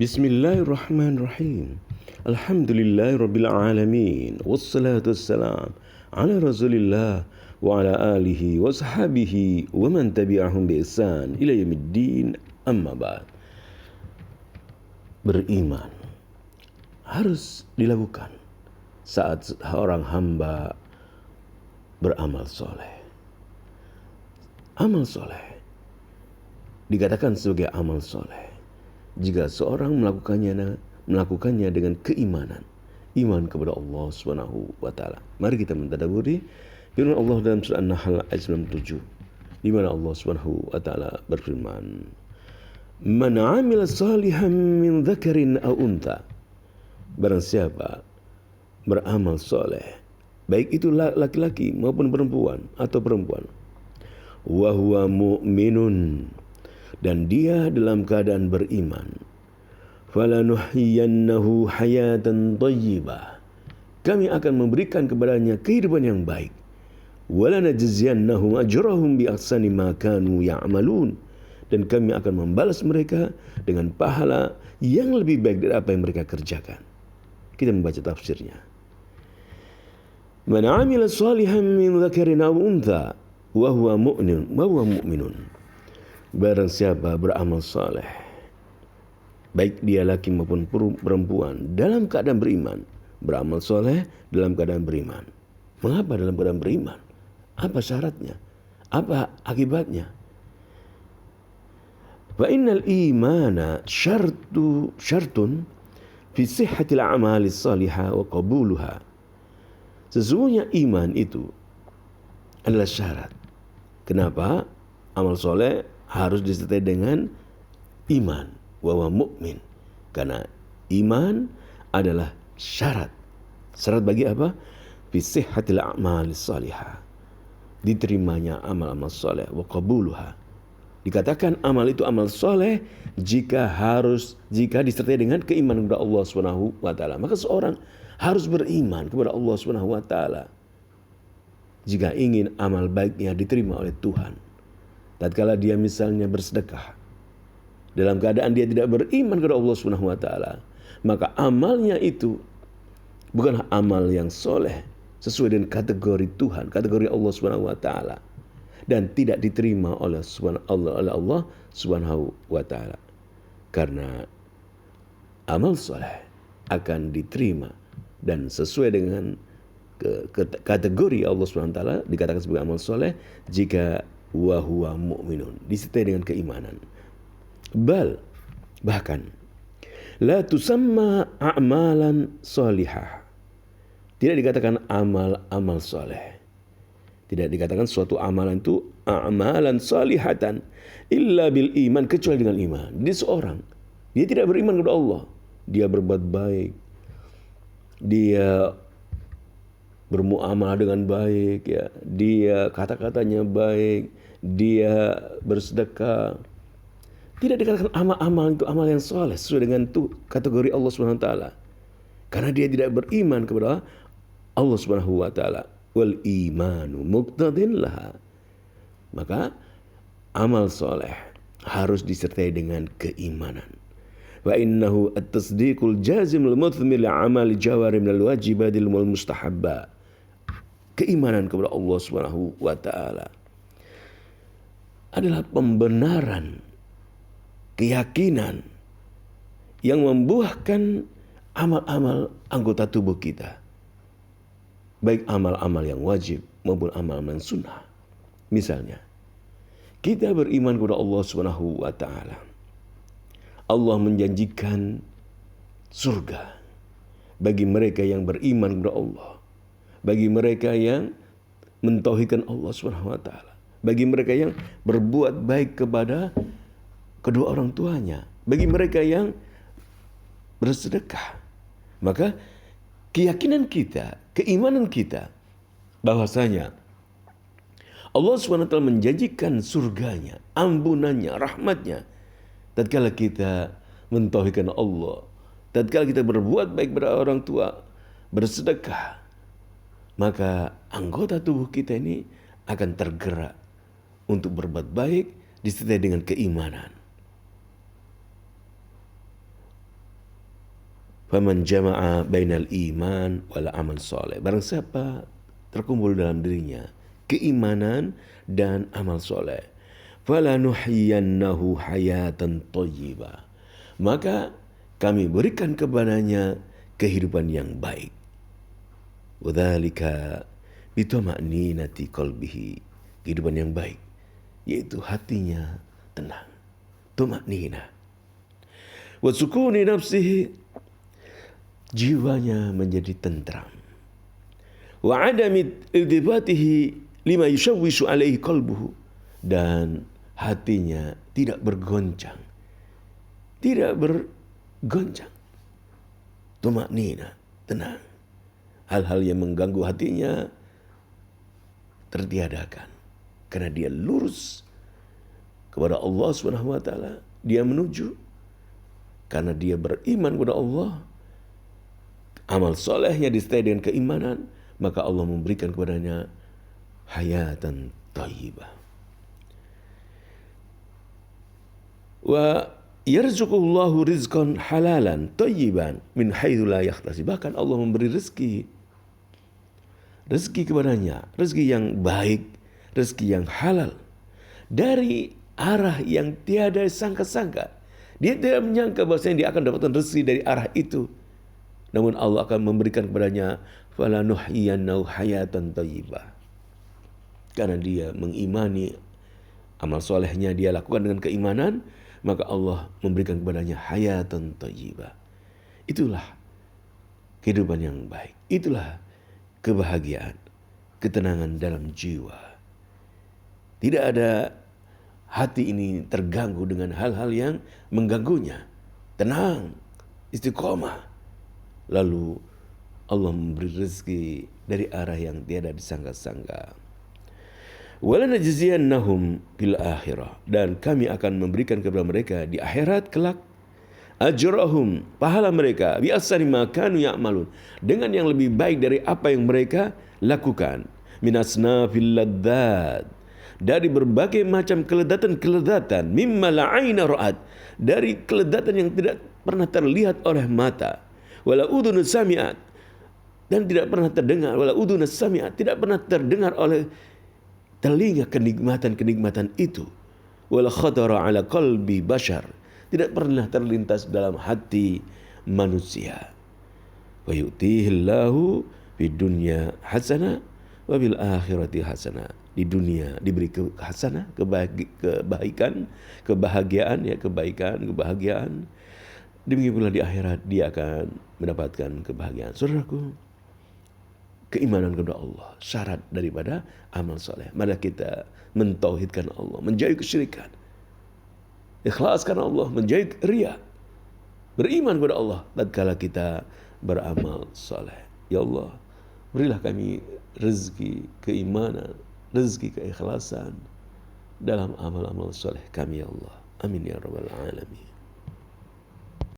Bismillahirrahmanirrahim. Alhamdulillahirabbil alamin. Wassalatu wassalam ala Rasulillah wa ala alihi wa sahbihi wa man tabi'ahum bi ihsan ila yaumiddin. Amma ba'd. Beriman harus dilakukan saat seorang hamba beramal soleh. Amal soleh dikatakan sebagai amal soleh jika seorang melakukannya dengan keimanan, iman kepada Allah Subhanahu wa taala. Mari kita mentadabburi firman Allah dalam surah An-Nahl ayat 97, di mana Allah Subhanahu wa taala berfirman, "Man 'amila salihan min dzakarin aw untha." Barang siapa beramal soleh, baik itu laki-laki maupun perempuan atau perempuan, wa huwa mu'minun, dan dia dalam keadaan beriman, falanuhyiyannahu hayatan thayyibah, kami akan memberikan kepadanya kehidupan yang baik, walanajziyannahum ajrahum bi ahsani ma kanu ya'malun, dan kami akan membalas mereka dengan pahala yang lebih baik dari apa yang mereka kerjakan. Kita membaca tafsirnya. Man 'amila salihan min dzakarin aw untha wa huwa mu'minun. Barang siapa beramal saleh, baik dia laki maupun perempuan, dalam keadaan beriman. Beramal soleh dalam keadaan beriman. Mengapa dalam keadaan beriman? Apa syaratnya? Apa akibatnya? Fa innal imana syartun fi sihhatil a'mali salihah wa qabuluha. Sesungguhnya iman itu adalah syarat. Kenapa amal soleh harus disertai dengan iman, wa huwa mu'min? Karena iman adalah syarat. Syarat bagi apa? Fi sihhatil a'mali salihah, diterimanya amal-amal soleh, wa qabuluha. Dikatakan amal itu amal soleh jika disertai dengan keimanan kepada Allah Subhanahu wa taala. Maka seorang harus beriman kepada Allah Subhanahu wa taala jika ingin amal baiknya diterima oleh Tuhan. Tatkala dia misalnya bersedekah dalam keadaan dia tidak beriman kepada Allah Subhanahu wa taala, maka amalnya itu bukanlah amal yang soleh sesuai dengan kategori Tuhan, kategori Allah Subhanahu wa taala, dan tidak diterima oleh Allah Subhanahu wa taala. Karena amal soleh akan diterima dan sesuai dengan kategori Allah Subhanahu wa taala, dikatakan sebagai amal soleh jika wa huwa mu'minun, disertai dengan keimanan. Bahkan la tusamma a'malan salihah, tidak dikatakan amal soleh, tidak dikatakan suatu amalan itu a'malan salihatan illa bil iman, kecuali dengan iman. Jadi seorang dia tidak beriman kepada Allah, dia berbuat baik, dia bermuamalah dengan baik, ya, dia kata-katanya baik, dia bersedekah, tidak dikatakan amal-amal itu amal yang soleh sesuai dengan kategori Allah Subhanahu wa taala, karena dia tidak beriman kepada Allah Subhanahu wa taala. Wal imanu muqtadin laha, maka amal soleh harus disertai dengan keimanan. Wa innahu at-tasdiqul jazim al-muthmil amal jawari minal wajibatil wal mustahabba. Keimanan kepada Allah Subhanahu wa taala adalah pembenaran, keyakinan yang membuahkan amal-amal anggota tubuh kita, baik amal-amal yang wajib maupun amal-amal yang sunnah. Misalnya, kita beriman kepada Allah Subhanahu wa taala. Allah menjanjikan surga bagi mereka yang beriman kepada Allah, bagi mereka yang mentauhidkan Allah Subhanahu wa taala, bagi mereka yang berbuat baik kepada kedua orang tuanya, bagi mereka yang bersedekah. Maka keyakinan kita, keimanan kita bahwasanya Allah SWT menjanjikan surganya, ampunannya, rahmatnya tatkala kita mentauhidkan Allah, tatkala kita berbuat baik kepada orang tua, bersedekah, maka anggota tubuh kita ini akan tergerak untuk berbuat baik disertai dengan keimanan. Faman jama'a bainal iman wal amal soleh. Barang siapa terkumpul dalam dirinya keimanan dan amal soleh, falanuhyiyannahu hayatan thayyibah, maka kami berikan kepadanya kehidupan yang baik. Wadzalika bitama'ninati qalbihi, kehidupan yang baik yaitu hatinya tenang, tuma'ninah. Wa sukuni nafsihi, jiwanya menjadi tentram. Wa adami iltibatihi lima yushawwishu alaihi qalbuhu, dan hatinya tidak bergoncang. Tumaknina, tenang. Hal-hal yang mengganggu hatinya tertiadakan karena dia lurus kepada Allah Subhanahu wa taala. Dia menuju karena dia beriman kepada Allah. Amal solehnya disertai dengan keimanan, maka Allah memberikan kepadanya hayatan thayyibah. Wa yarzuqullahu rizqan halalan thayyiban min haitsu la yahtasib. Bahkan Allah memberi rezeki kepadanya, rezeki yang baik, rezeki yang halal, dari arah yang tiada sangka-sangka. Dia tidak menyangka bahwasanya dia akan dapatkan rezeki dari arah itu. Namun Allah akan memberikan kepadanya falanuhyiyannahu hayatan thayyibah. Karena dia mengimani, amal solehnya dia lakukan dengan keimanan, maka Allah memberikan kepadanya hayatan thayyibah. Itulah kehidupan yang baik. Itulah kebahagiaan, ketenangan dalam jiwa. Tidak ada hati ini terganggu dengan hal-hal yang mengganggunya. Tenang, istiqomah. Lalu Allah memberi rezeki dari arah yang tiada disangka-sangka. Walanajziyannahum fil akhirah, dan kami akan memberikan kepada mereka di akhirat kelak ajrahum, pahala mereka, bi ahsani ma kanu ya'malun, dengan yang lebih baik dari apa yang mereka lakukan. Minasnafil ladzat, dari berbagai macam keledatan-keledatan, mimma la aina ra'at, dari keledatan yang tidak pernah terlihat oleh mata, wala udhun sami'at, dan tidak pernah terdengar, wala udhun sami'at, tidak pernah terdengar oleh telinga kenikmatan-kenikmatan itu, wala khatara ala qalbi bashar, tidak pernah terlintas dalam hati manusia. Wa yu'tihillahu fid dunya hasanah wa bil akhirati hasanah. Di dunia diberi hasanah, kebaikan, kebahagiaan, ya, kebahagiaan. Demikian pula di akhirat dia akan mendapatkan kebahagiaan. Saudaraku, keimanan kepada Allah syarat daripada amal soleh. Mari kita mentauhidkan Allah, menjauhi kesyirikan, ikhlaskan Allah, menjauhi riya, beriman kepada Allah tatkala kita beramal soleh. Ya Allah, berilah kami rezeki keimanan, rezeki keikhlasan dalam amal-amal soleh kami, ya Allah. Amin ya rabbal alamin.